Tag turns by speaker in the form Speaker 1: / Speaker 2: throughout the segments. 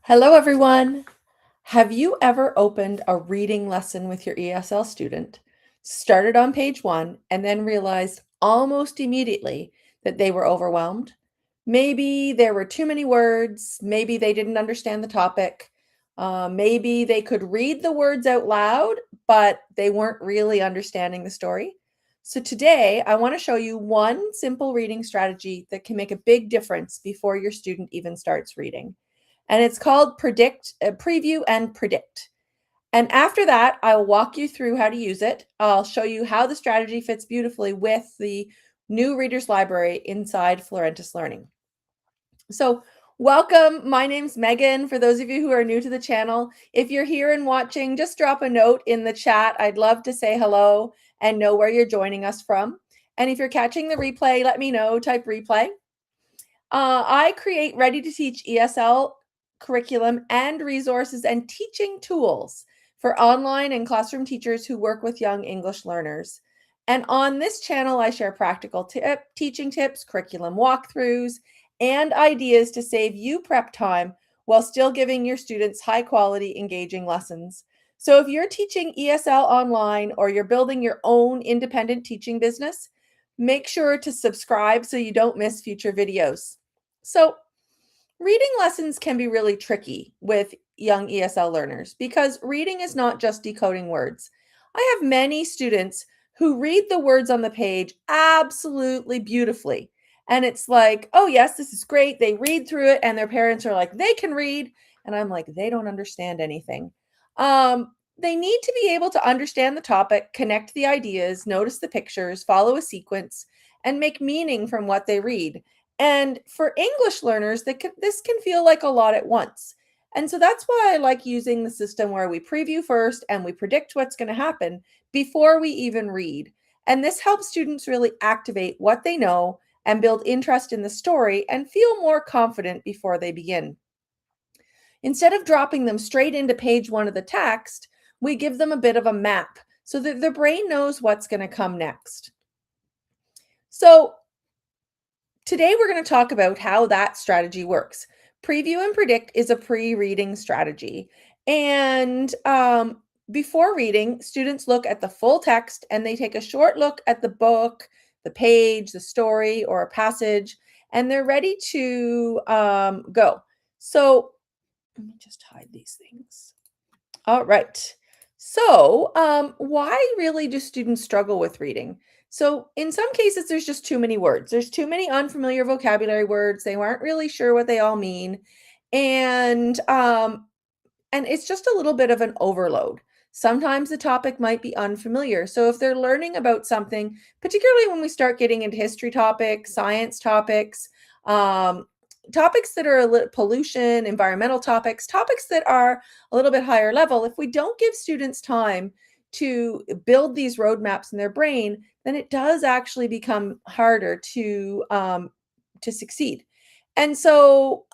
Speaker 1: Hello, everyone. Have you ever opened a reading lesson with your ESL student, started on page one, and then realized almost immediately that they were overwhelmed? Maybe there were too many words. Maybe they didn't understand the topic. Maybe they could read the words out loud, but they weren't really understanding the story. So, today I want to show you one simple reading strategy that can make a big difference before your student even starts reading, and it's called preview and predict. And after that, I'll walk you through how to use it. I'll show you how the strategy fits beautifully with the new Reader's Library inside Florentis Learning. So welcome. My name's Megan. For those of you who are new to the channel, if you're here and watching, just drop a note in the chat. I'd love to say hello and know where you're joining us from. And if you're catching the replay, let me know. Type replay. I create ready-to-teach ESL curriculum and resources and teaching tools for online and classroom teachers who work with young English learners. And on this channel, I share practical teaching tips, curriculum walkthroughs, and ideas to save you prep time while still giving your students high-quality, engaging lessons. So if you're teaching ESL online or you're building your own independent teaching business, make sure to subscribe so you don't miss future videos. So, reading lessons can be really tricky with young ESL learners because reading is not just decoding words. I have many students who read the words on the page absolutely beautifully. And it's like, oh, yes, this is great. They read through it, and their parents are like, they can read. And I'm like, they don't understand anything. They need to be able to understand the topic, connect the ideas, notice the pictures, follow a sequence, and make meaning from what they read. And for English learners, this can feel like a lot at once. And so that's why I like using the system where we preview first and we predict what's going to happen before we even read. And this helps students really activate what they know and build interest in the story and feel more confident before they begin. Instead of dropping them straight into page one of the text, we give them a bit of a map so that their brain knows what's going to come next. So today, we're going to talk about how that strategy works. Preview and predict is a pre-reading strategy. And before reading, students look at the full text and they take a short look at the book, the page, the story, or a passage, and they're ready to go. So let me just hide these things. All right. So, why really do students struggle with reading? So, in some cases, there's just too many words. There's too many unfamiliar vocabulary words. They aren't really sure what they all mean, and it's just a little bit of an overload. Sometimes the topic might be unfamiliar. So, if they're learning about something, particularly when we start getting into history topics, science topics, topics that are pollution, environmental topics, topics that are a little bit higher level, if we don't give students time to build these roadmaps in their brain, then it does actually become harder to succeed. And so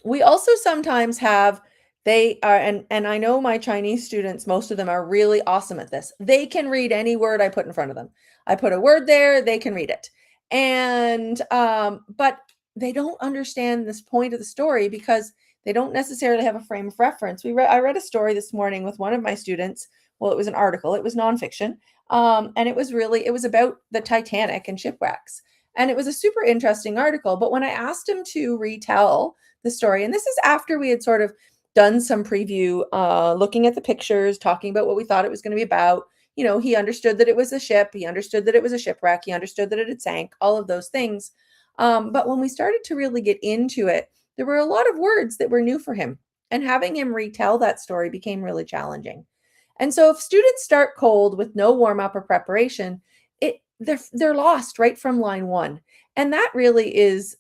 Speaker 1: we also sometimes have they are and I know my Chinese students, most of them are really awesome at this. They can read any word I put in front of them. I put a word there, they can read it. And but they don't understand this point of the story because they don't necessarily have a frame of reference. I read a story this morning with one of my students. Well, it was an article. It was nonfiction. And it was about the Titanic and shipwrecks. And it was a super interesting article. But when I asked him to retell the story, and this is after we had sort of done some preview, looking at the pictures, talking about what we thought it was going to be about. You know, he understood that it was a ship. He understood that it was a shipwreck. He understood that it had sank, all of those things. But when we started to really get into it, there were a lot of words that were new for him. And having him retell that story became really challenging. And so if students start cold with no warm-up or preparation, they're lost right from line one. And that really is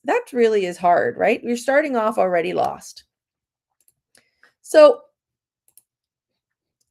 Speaker 1: hard, right? You're starting off already lost. So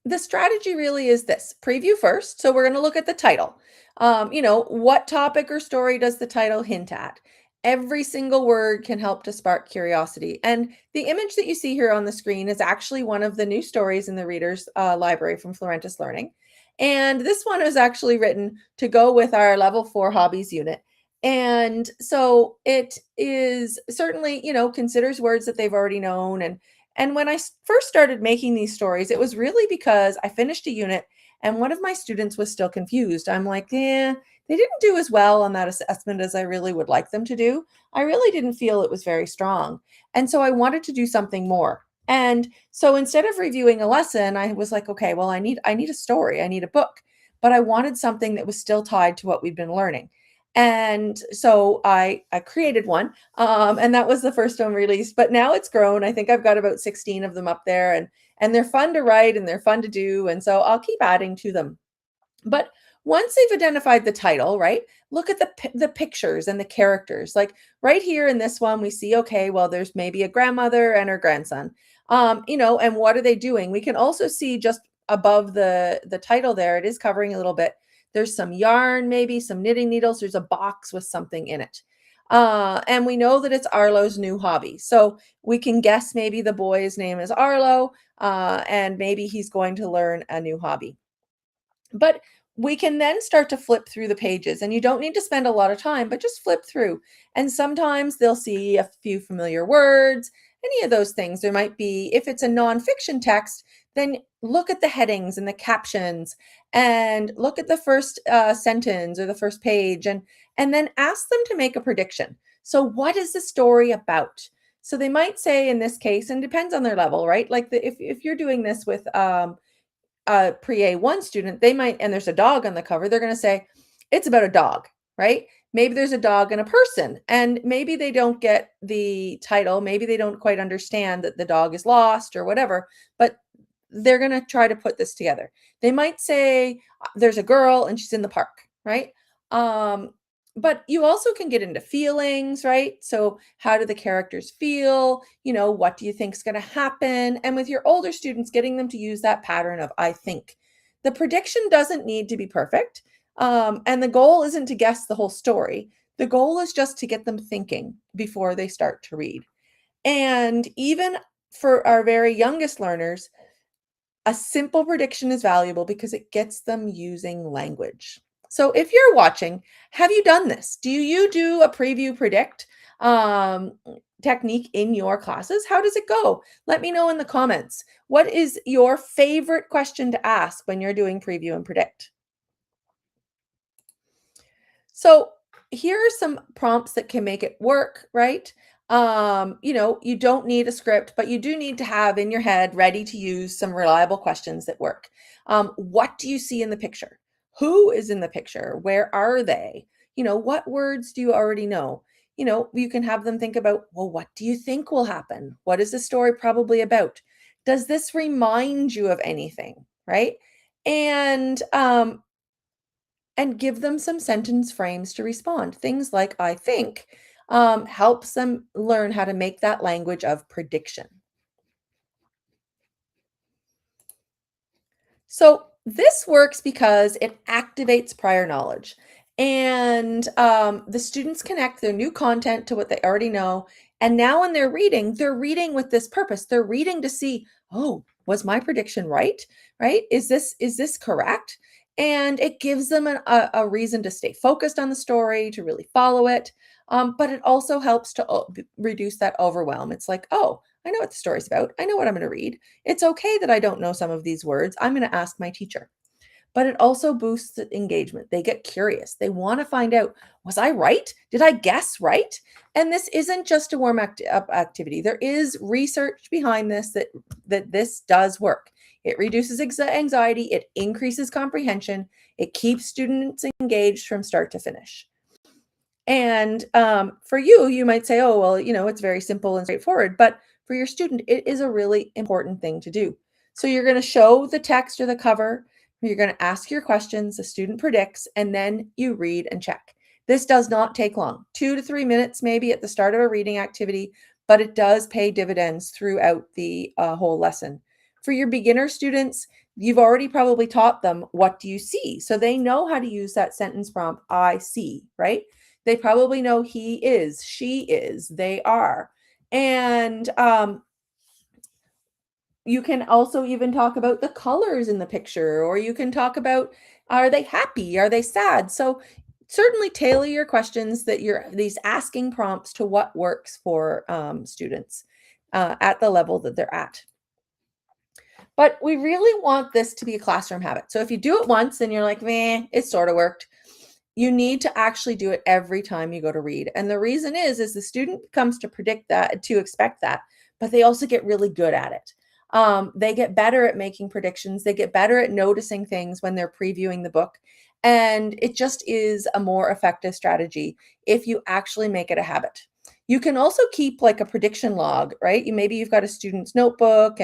Speaker 1: the strategy really is this: preview first. So we're going to look at the title. What topic or story does the title hint at? Every single word can help to spark curiosity. And the image that you see here on the screen is actually one of the new stories in the Reader's Library from Florentis Learning. And this one is actually written to go with our level 4 hobbies unit. And so it is certainly, considers words that they've already known, And when first started making these stories, it was really because I finished a unit and one of my students was still confused. I'm like, yeah, they didn't do as well on that assessment as I really would like them to do. I really didn't feel it was very strong. And so I wanted to do something more. And so instead of reviewing a lesson, I was like, okay, well, I need a story, I need a book, but I wanted something that was still tied to what we've been learning. And so I created one, and that was the first one released. But now it's grown. I think I've got about 16 of them up there, and they're fun to write and they're fun to do. And so I'll keep adding to them. But once they've identified the title, right? Look at the pictures and the characters. Like right here in this one, we see, okay, well, there's maybe a grandmother and her grandson. And what are they doing? We can also see just above the title there, it is covering a little bit. There's some yarn, maybe some knitting needles. There's a box with something in it. And we know that it's Arlo's new hobby. So we can guess maybe the boy's name is Arlo, and maybe he's going to learn a new hobby. But we can then start to flip through the pages, and you don't need to spend a lot of time, but just flip through. And sometimes they'll see a few familiar words, any of those things. There might be, if it's a nonfiction text, then look at the headings and the captions and look at the first sentence or the first page, and then ask them to make a prediction. So what is the story about? So they might say in this case, and depends on their level, right? Like if you're doing this with a pre-A1 student, they might, and there's a dog on the cover, they're going to say, it's about a dog, right? Maybe there's a dog and a person, and maybe they don't get the title. Maybe they don't quite understand that the dog is lost or whatever, but they're going to try to put this together. They might say, there's a girl and she's in the park, right? Um, but you also can get into feelings, right? So how do the characters feel? What do you think is going to happen? And with your older students, getting them to use that pattern of I think. The prediction doesn't need to be perfect. And the goal isn't to guess the whole story. The goal is just to get them thinking before they start to read. And even for our very youngest learners, a simple prediction is valuable because it gets them using language. So if you're watching, have you done this? Do you do a preview predict technique in your classes? How does it go? Let me know in the comments. What is your favorite question to ask when you're doing preview and predict? So here are some prompts that can make it work, right? You don't need a script, but you do need to have in your head ready to use some reliable questions that work. What do you see in the picture? Who is in the picture? Where are they? What words do you already know? You can have them think about, well, what do you think will happen? What is the story probably about? Does this remind you of anything? Right? And give them some sentence frames to respond. Things like I think helps them learn how to make that language of prediction. So this works because it activates prior knowledge. And the students connect their new content to what they already know. And now when they're reading with this purpose. They're reading to see, oh, was my prediction right? Right? Is this correct? And it gives them a reason to stay focused on the story, to really follow it. But it also helps to reduce that overwhelm. It's like, oh, I know what the story's about. I know what I'm going to read. It's okay that I don't know some of these words. I'm going to ask my teacher. But it also boosts the engagement. They get curious. They want to find out, was I right? Did I guess right? And this isn't just a warm up activity. There is research behind this that this does work. It reduces anxiety, it increases comprehension, it keeps students engaged from start to finish. And for you, you might say, oh, well, it's very simple and straightforward. But for your student, it is a really important thing to do. So you're going to show the text or the cover. You're going to ask your questions. The student predicts, and then you read and check. This does not take long, 2 to 3 minutes maybe at the start of a reading activity, but it does pay dividends throughout the whole lesson. For your beginner students, you've already probably taught them, what do you see? So they know how to use that sentence prompt, I see, right? They probably know he is, she is, they are. And you can also even talk about the colors in the picture, or you can talk about, are they happy? Are they sad? So certainly tailor your questions, these asking prompts to what works for students. at the level that they're at. But we really want this to be a classroom habit. So if you do it once and you're like, meh, it sort of worked, you need to actually do it every time you go to read. And the reason is the student comes to predict that, to expect that, but they also get really good at it. They get better at making predictions. They get better at noticing things when they're previewing the book. And it just is a more effective strategy if you actually make it a habit. You can also keep like a prediction log, right? Maybe you've got a student's notebook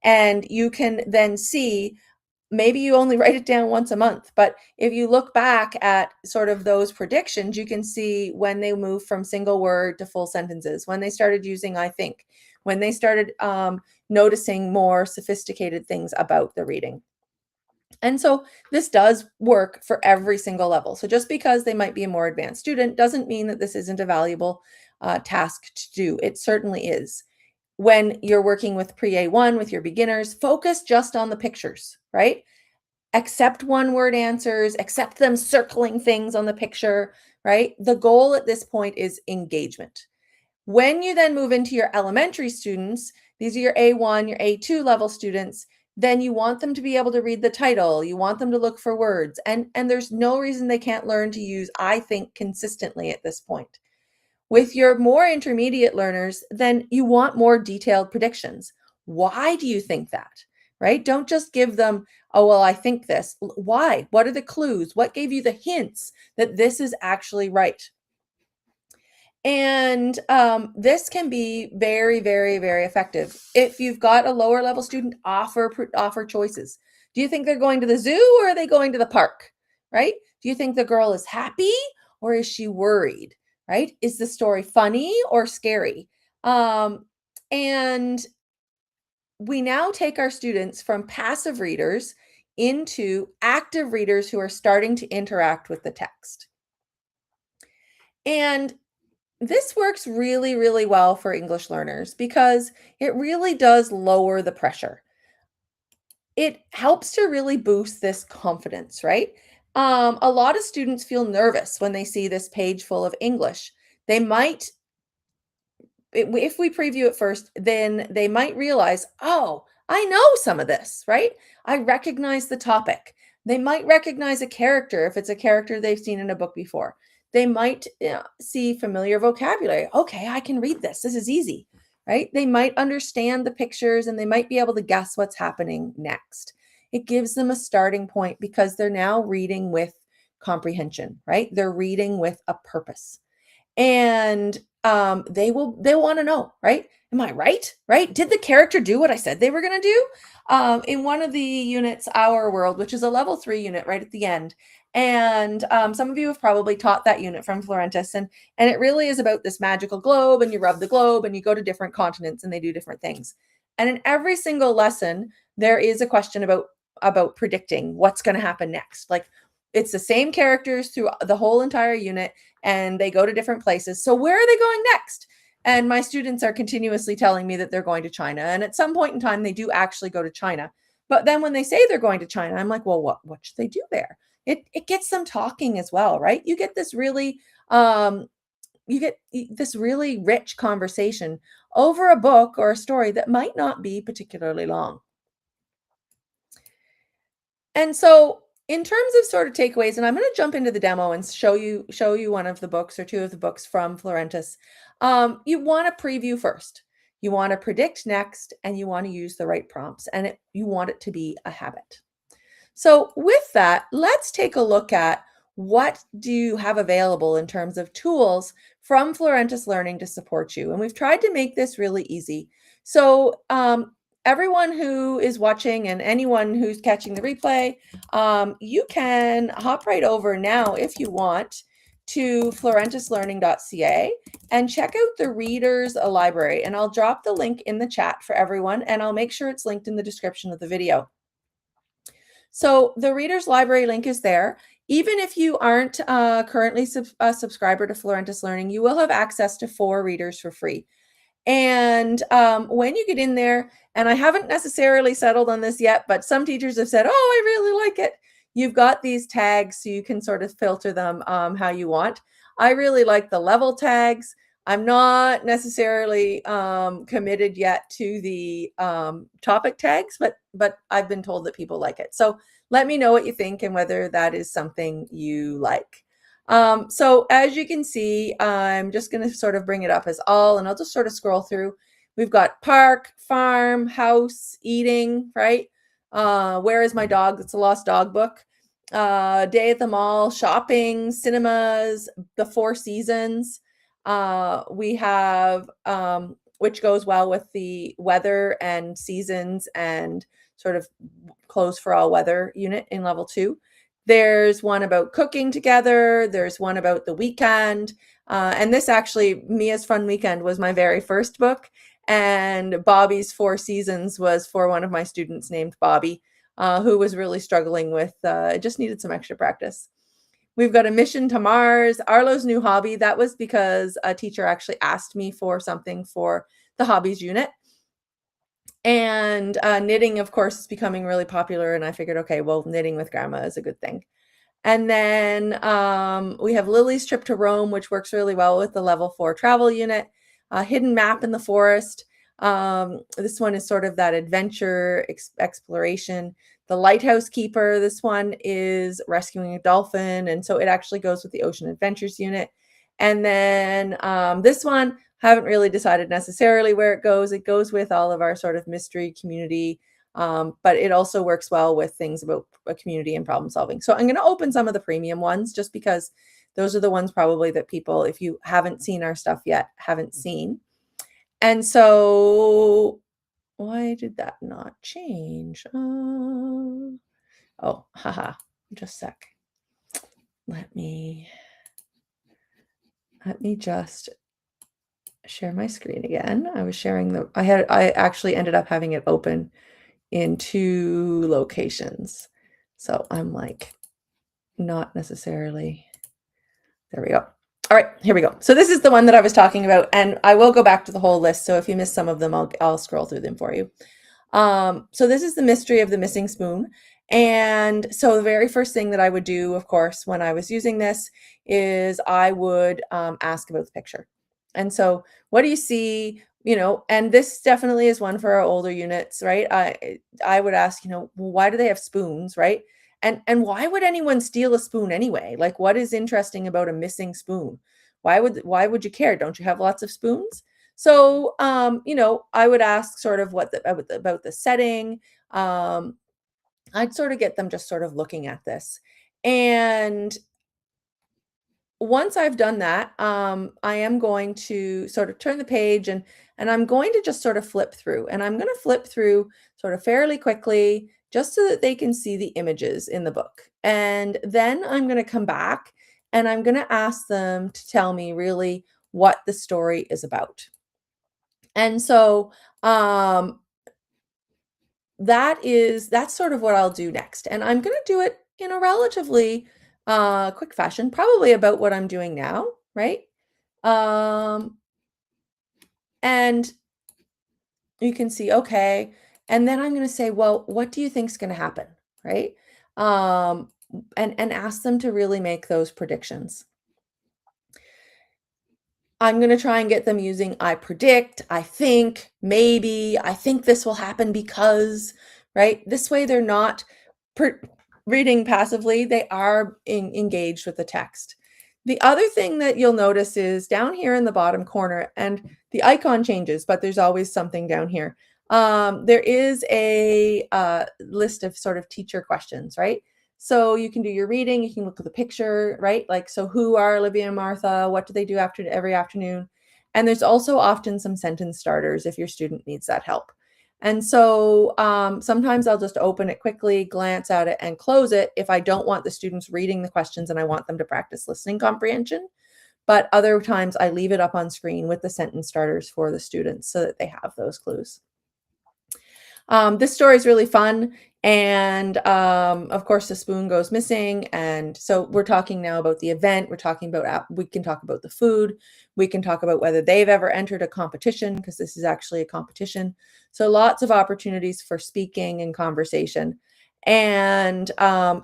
Speaker 1: and you can then see, maybe you only write it down once a month, but if you look back at sort of those predictions, you can see when they move from single word to full sentences, when they started using I think, when they started noticing more sophisticated things about the reading. And so this does work for every single level. So just because they might be a more advanced student doesn't mean that this isn't a valuable task to do. It certainly is. When you're working with pre-A1 with your beginners, focus just on the pictures, right? Accept one-word answers, accept them circling things on the picture, right? The goal at this point is engagement. When you then move into your elementary students, these are your A1, your A2 level students, then you want them to be able to read the title. You want them to look for words. And there's no reason they can't learn to use I think consistently at this point. With your more intermediate learners, then you want more detailed predictions. Why do you think that? Right? Don't just give them, oh, well, I think this. Why? What are the clues? What gave you the hints that this is actually right? And this can be very, very, very effective. If you've got a lower level student, offer choices. Do you think they're going to the zoo or are they going to the park? Right? Do you think the girl is happy or is she worried? Right? Is the story funny or scary? And we now take our students from passive readers into active readers who are starting to interact with the text. And this works really, really well for English learners because it really does lower the pressure. It helps to really boost this confidence, right? A lot of students feel nervous when they see this page full of English. They might, if we preview it first, then they might realize, oh, I know some of this, right? I recognize the topic. They might recognize a character if it's a character they've seen in a book before. They might see familiar vocabulary. Okay, I can read this. This is easy, right? They might understand the pictures and they might be able to guess what's happening next. It gives them a starting point because they're now reading with comprehension, right? They're reading with a purpose. And they'll want to know, right? Am I right? Right? Did the character do what I said they were going to do? In one of the units, Our World, which is a level 3 unit right at the end. And some of you have probably taught that unit from Florentis. And it really is about this magical globe, and you rub the globe and you go to different continents and they do different things. And in every single lesson, there is a question about predicting what's going to happen next. Like, it's the same characters through the whole entire unit and they go to different places. So where are they going next? And my students are continuously telling me that they're going to China. And at some point in time, they do actually go to China. But then when they say they're going to China, I'm like, well, what should they do there? It gets them talking as well, right? You get this really rich conversation over a book or a story that might not be particularly long. And so in terms of sort of takeaways, and I'm going to jump into the demo and show you one of the books or two of the books from Florentis. You want to preview first. You want to predict next, and you want to use the right prompts, and you want it to be a habit. So with that, let's take a look at what do you have available in terms of tools from Florentis Learning to support you. And we've tried to make this really easy. So everyone who is watching and anyone who's catching the replay, you can hop right over now if you want to florentislearning.ca and check out the Readers Library. And I'll drop the link in the chat for everyone, and I'll make sure it's linked in the description of the video. So the Readers Library link is there. Even if you aren't currently a subscriber to Florentis Learning, you will have access to 4 readers for free. And when you get in there, and I haven't necessarily settled on this yet, but some teachers have said, oh, I really like it. You've got these tags so you can sort of filter them how you want. I really like the level tags. I'm not necessarily committed yet to the topic tags, but I've been told that people like it. So let me know what you think and whether that is something you like. So as you can see, I'm just going to sort of bring it up as all, and I'll just sort of scroll through. We've got park, farm, house, eating, right? Where is my dog? That's a lost dog book. Day at the mall, shopping, cinemas, the Four Seasons. We have, which goes well with the weather and seasons and sort of clothes for all weather unit in level 2. There's one about cooking together. There's one about the weekend. And this actually, Mia's Fun Weekend was my very first book. And Bobby's Four Seasons was for one of my students named Bobby, who was really struggling with, just needed some extra practice. We've got a mission to Mars, Arlo's new hobby. That was because a teacher actually asked me for something for the hobbies unit. And knitting, of course, is becoming really popular. And I figured, okay, well, knitting with grandma is a good thing. And then we have Lily's trip to Rome, which works really well with the level 4 travel unit. Hidden map in the forest. This one is sort of that adventure exploration. The lighthouse keeper, this one is rescuing a dolphin. And so it actually goes with the ocean adventures unit. And then this one, haven't really decided necessarily where it goes. It goes with all of our sort of mystery community, but it also works well with things about a community and problem solving. So I'm going to open some of the premium ones just because those are the ones probably that people, if you haven't seen our stuff yet, haven't seen. And so why did that not change? Oh, haha, just a sec. Let me just share my screen again. I was sharing I actually ended up having it open in 2 locations. So I'm like, not necessarily, there we go. All right, here we go. So this is the one that I was talking about, and I will go back to the whole list. So if you missed some of them, I'll scroll through them for you. So this is the mystery of the missing spoon. And so the very first thing that I would do, of course, when I was using this is I would ask about the picture. And so what do you see? You know, and this definitely is one for our older units, right? I would ask, you know, well, why do they have spoons, right? And why would anyone steal a spoon anyway? Like, what is interesting about a missing spoon? Why would you care? Don't you have lots of spoons? So, you know, I would ask sort of about the setting. I'd sort of get them just sort of looking at this. And once I've done that, I am going to sort of turn the page and I'm going to just sort of flip through. And I'm going to flip through sort of fairly quickly just so that they can see the images in the book. And then I'm going to come back and I'm going to ask them to tell me really what the story is about. And so that's sort of what I'll do next. And I'm going to do it in a relatively quick fashion, probably about what I'm doing now, right? And you can see, okay. And then I'm going to say, well, what do you think is going to happen, right? And ask them to really make those predictions. I'm going to try and get them using I predict, I think, maybe, I think this will happen because, right? This way they're not reading passively, they are engaged with the text. The other thing that you'll notice is down here in the bottom corner, and the icon changes, but there's always something down here. There is a list of sort of teacher questions, right? So you can do your reading, you can look at the picture, right? Like, so who are Olivia and Martha? What do they do after every afternoon? And there's also often some sentence starters if your student needs that help. And so sometimes I'll just open it quickly, glance at it, and close it if I don't want the students reading the questions and I want them to practice listening comprehension. But other times I leave it up on screen with the sentence starters for the students so that they have those clues. This story is really fun. And of course, the spoon goes missing. And so we're talking now about the event. We're talking about, we can talk about the food. We can talk about whether they've ever entered a competition, because this is actually a competition. So lots of opportunities for speaking and conversation. And,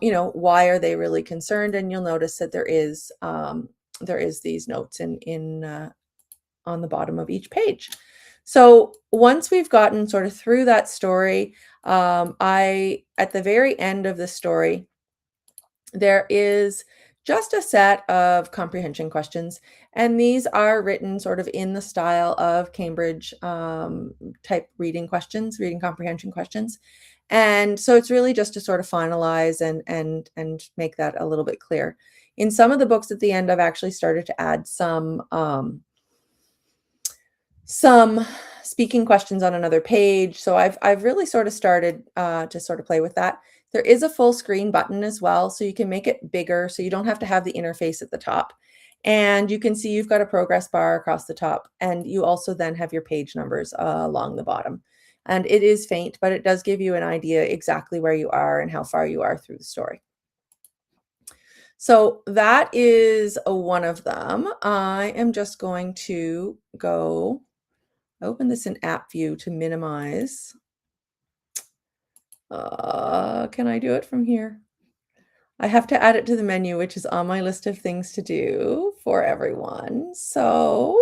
Speaker 1: you know, why are they really concerned? And you'll notice that there is these notes in on the bottom of each page. So once we've gotten sort of through that story, at the very end of the story, there is just a set of comprehension questions, and these are written sort of in the style of Cambridge type reading questions, reading comprehension questions. And so it's really just to sort of finalize and make that a little bit clear. In some of the books at the end, I've actually started to add some speaking questions on another page. So I've really sort of started to sort of play with that. There is a full screen button as well, so you can make it bigger so you don't have to have the interface at the top. And you can see you've got a progress bar across the top, and you also then have your page numbers along the bottom. And it is faint, but it does give you an idea exactly where you are and how far you are through the story. So that is one of them. I am just going to go open this in app view to minimize. Can I do it from here? I have to add it to the menu, which is on my list of things to do for everyone. So,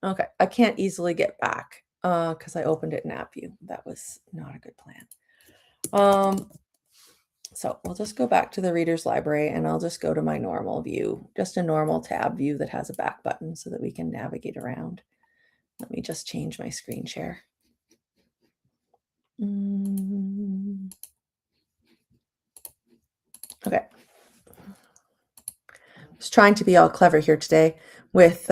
Speaker 1: okay, I can't easily get back because I opened it in app view. That was not a good plan. So we'll just go back to the reader's library, and I'll just go to my normal view, just a normal tab view that has a back button so that we can navigate around. Let me just change my screen share. Okay. I was trying to be all clever here today with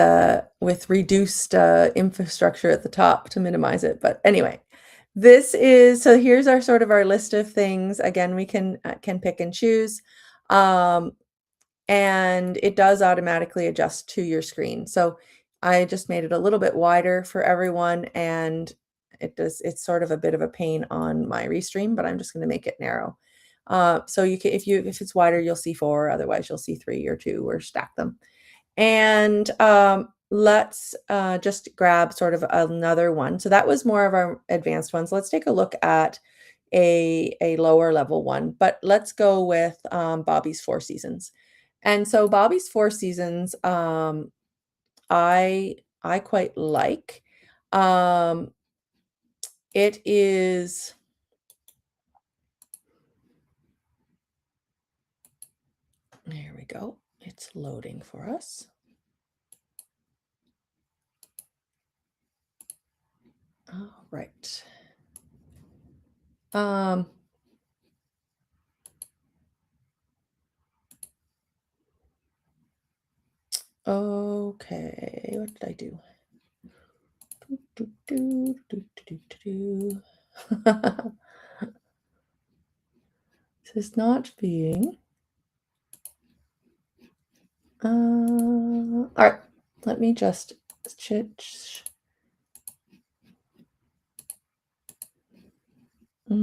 Speaker 1: reduced infrastructure at the top to minimize it. But anyway, so here's our sort of our list of things. Again, we can pick and choose. And it does automatically adjust to your screen. So I just made it a little bit wider for everyone, and it's sort of a bit of a pain on my restream, but I'm just going to make it narrow. So you can, if it's wider, you'll see 4, otherwise you'll see 3 or 2 or stack them. And let's just grab sort of another one. So that was more of our advanced ones. Let's take a look at a lower level one, but let's go with Bobby's 4 Seasons. And so Bobby's 4 Seasons, I quite like. It is, there we go. It's loading for us. All right. Okay, what did I do? This is not being. All right, let me just I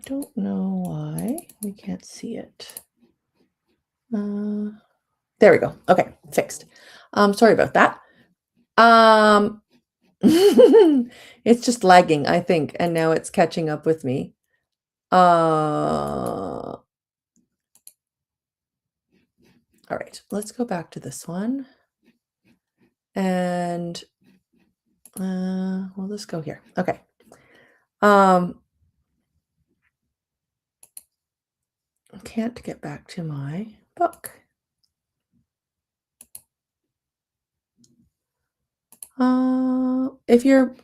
Speaker 1: don't know why we can't see it. There we go. Okay, fixed. Sorry about that. It's just lagging, I think, and now it's catching up with me. All right, let's go back to this one. And we'll just go here. Okay. I can't get back to my book.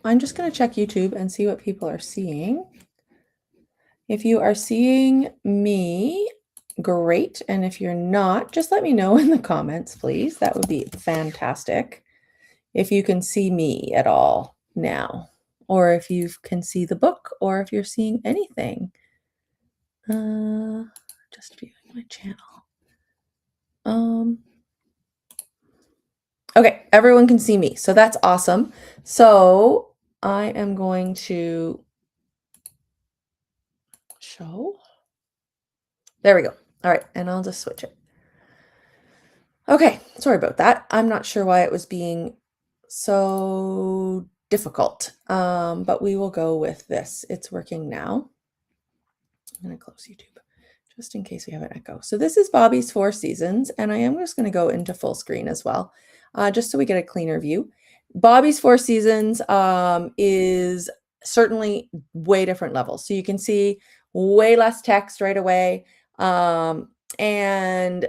Speaker 1: I'm just going to check YouTube and see what people are seeing. If you are seeing me, great. And if you're not, just let me know in the comments, please. That would be fantastic. If you can see me at all now, or if you can see the book, or if you're seeing anything. Just viewing my channel. Okay, everyone can see me, so that's awesome. So I am going to show. There we go. All right, and I'll just switch it. Okay, sorry about that. I'm not sure why it was being so difficult, but we will go with this. It's working now. I'm going to close YouTube just in case we have an echo. So this is Bobby's Four Seasons, and I am just going to go into full screen as well, just so we get a cleaner view. Bobby's Four Seasons is certainly way different levels. So you can see way less text right away, and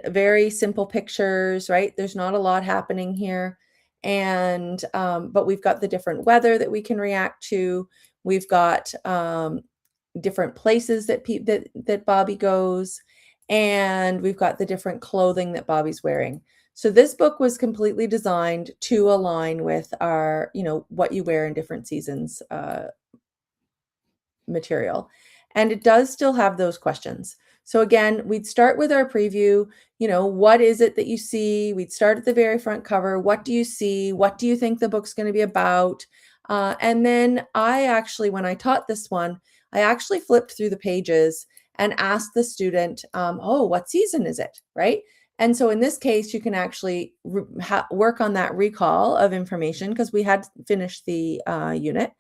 Speaker 1: very simple pictures, right? There's not a lot happening here. And but we've got the different weather that we can react to. We've got different places that Bobby goes, and we've got the different clothing that Bobby's wearing. So this book was completely designed to align with our, what you wear in different seasons material. And it does still have those questions. So again, we'd start with our preview. What is it that you see? We'd start at the very front cover. What do you see? What do you think the book's going to be about? And then when I taught this one, I actually flipped through the pages and asked the student, oh, what season is it, right? And so in this case, you can actually work on that recall of information because we had finished the unit.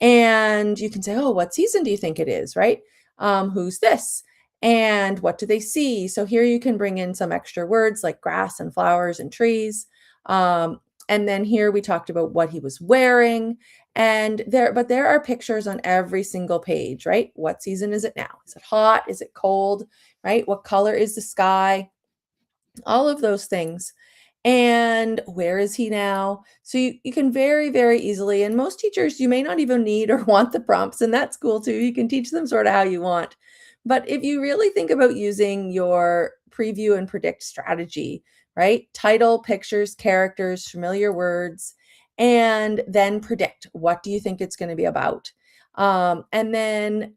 Speaker 1: And you can say, oh, what season do you think it is, right? Who's this? And what do they see? So here you can bring in some extra words like grass and flowers and trees. And then here we talked about what he was wearing. But there are pictures on every single page, right? What season is it now? Is it hot? Is it cold? Right? What color is the sky? All of those things. And where is he now? So you can very, very easily, and most teachers, you may not even need or want the prompts, and that's cool too. You can teach them sort of how you want. But if you really think about using your preview and predict strategy, right? Title, pictures, characters, familiar words, and then predict. What do you think it's going to be about? And then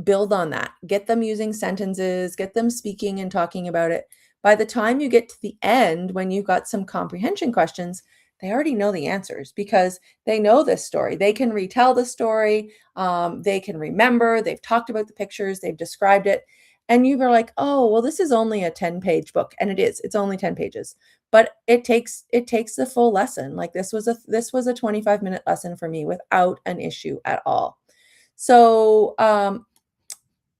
Speaker 1: build on that. Get them using sentences, get them speaking and talking about it. By the time you get to the end, when you've got some comprehension questions, they already know the answers because they know this story. They can retell the story. They can remember. They've talked about the pictures. They've described it. And you are like, oh, well, this is only a 10-page book. And it is. It's only 10 pages. But it takes the full lesson. Like this was a 25-minute lesson for me without an issue at all. So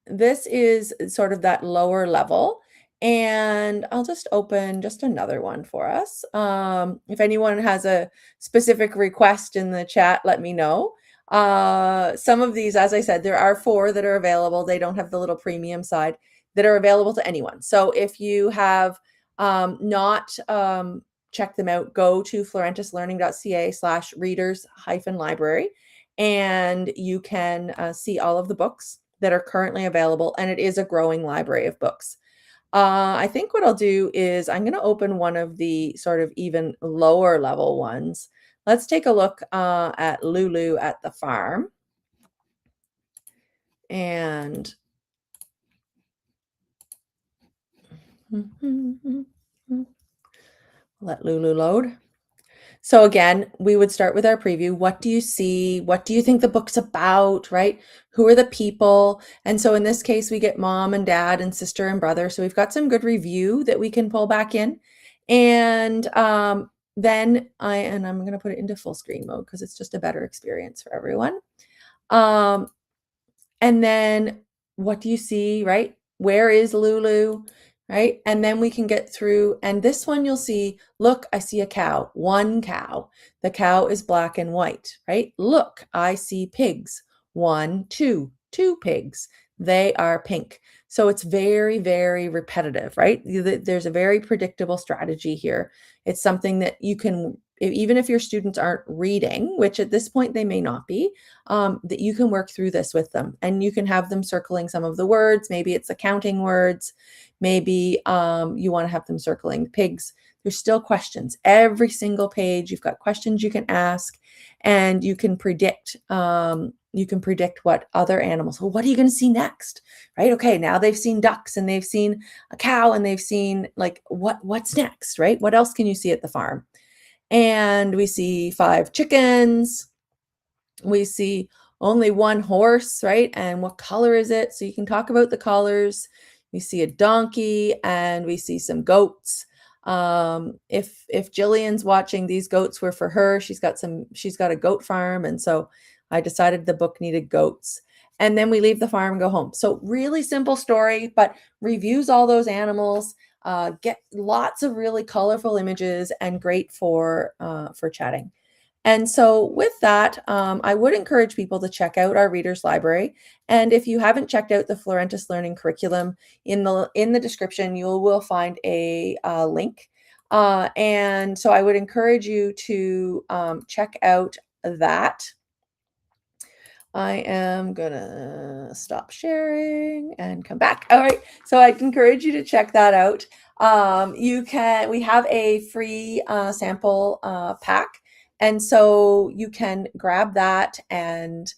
Speaker 1: this is sort of that lower level. And I'll just open just another one for us. If anyone has a specific request in the chat, let me know. Some of these, as I said, there are 4 that are available. They don't have the little premium side that are available to anyone. So if you have not checked them out, go to florentislearning.ca/readers-library, and you can see all of the books that are currently available. And it is a growing library of books. I think what I'll do is I'm going to open one of the sort of even lower level ones. Let's take a look at Lulu at the farm. And let Lulu load. So again, we would start with our preview. What do you see? What do you think the book's about, right? Who are the people? And so in this case, we get mom and dad and sister and brother. So we've got some good review that we can pull back in. And then I'm going to put it into full screen mode because it's just a better experience for everyone. And then what do you see, right? Where is Lulu? Right? And then we can get through, and this one you'll see, look, I see a cow, one cow. The cow is black and white, right? Look, I see pigs, 1, 2, 2 pigs. They are pink. So it's very, very repetitive, right? There's a very predictable strategy here. It's something that you can, even if your students aren't reading, which at this point they may not be, that you can work through this with them, and you can have them circling some of the words. Maybe it's the counting words. Maybe you want to have them circling pigs. There's still questions. Every single page, you've got questions you can ask, and you can predict. You can predict what other animals. Well, what are you going to see next? Right? Okay, now they've seen ducks and they've seen a cow and they've seen what's next, right? What else can you see at the farm? And we see 5 chickens. We see only 1 horse, right? And what color is it? So you can talk about the colors. We see a donkey and we see some goats. If Jillian's watching, these goats were for her. She's got a goat farm. And so I decided the book needed goats. and then we leave the farm and go home. So really simple story, but reviews all those animals, get lots of really colorful images, and great for chatting. And so with that, I would encourage people to check out our Reader's Library. And if you haven't checked out the Florentis Learning curriculum, in the description, you will find a link. And so I would encourage you to check out that. I am gonna stop sharing and come back. All right, so I'd encourage you to check that out. We have a free sample pack, and so you can grab that and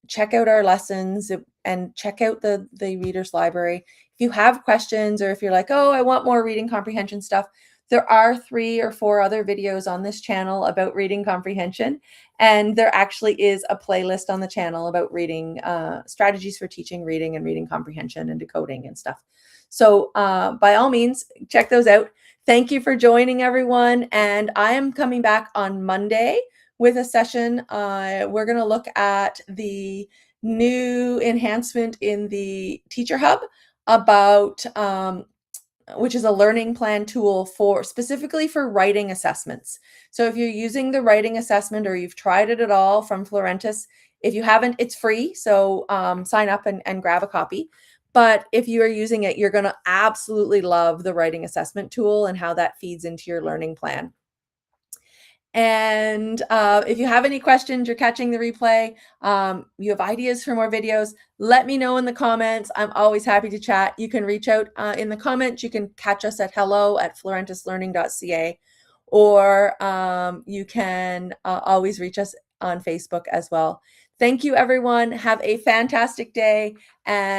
Speaker 1: check out our lessons and check out the Reader's Library. If you have questions, or if you're like, oh, I want more reading comprehension stuff, there are 3 or 4 other videos on this channel about reading comprehension. And there actually is a playlist on the channel about reading, strategies for teaching reading and reading comprehension and decoding and stuff. So by all means, check those out. Thank you for joining, everyone. And I am coming back on Monday with a session. We're going to look at the new enhancement in the Teacher Hub about which is a learning plan tool specifically for writing assessments. So if you're using the writing assessment, or you've tried it at all from Florentis, if you haven't, it's free. So sign up and grab a copy. But if you are using it, you're going to absolutely love the writing assessment tool and how that feeds into your learning plan. And if you have any questions, you're catching the replay, you have ideas for more videos, let me know in the comments. I'm always happy to chat. You can reach out in the comments. You can catch us at hello@florentislearning.ca, or you can always reach us on Facebook as well. Thank you, everyone. Have a fantastic day. And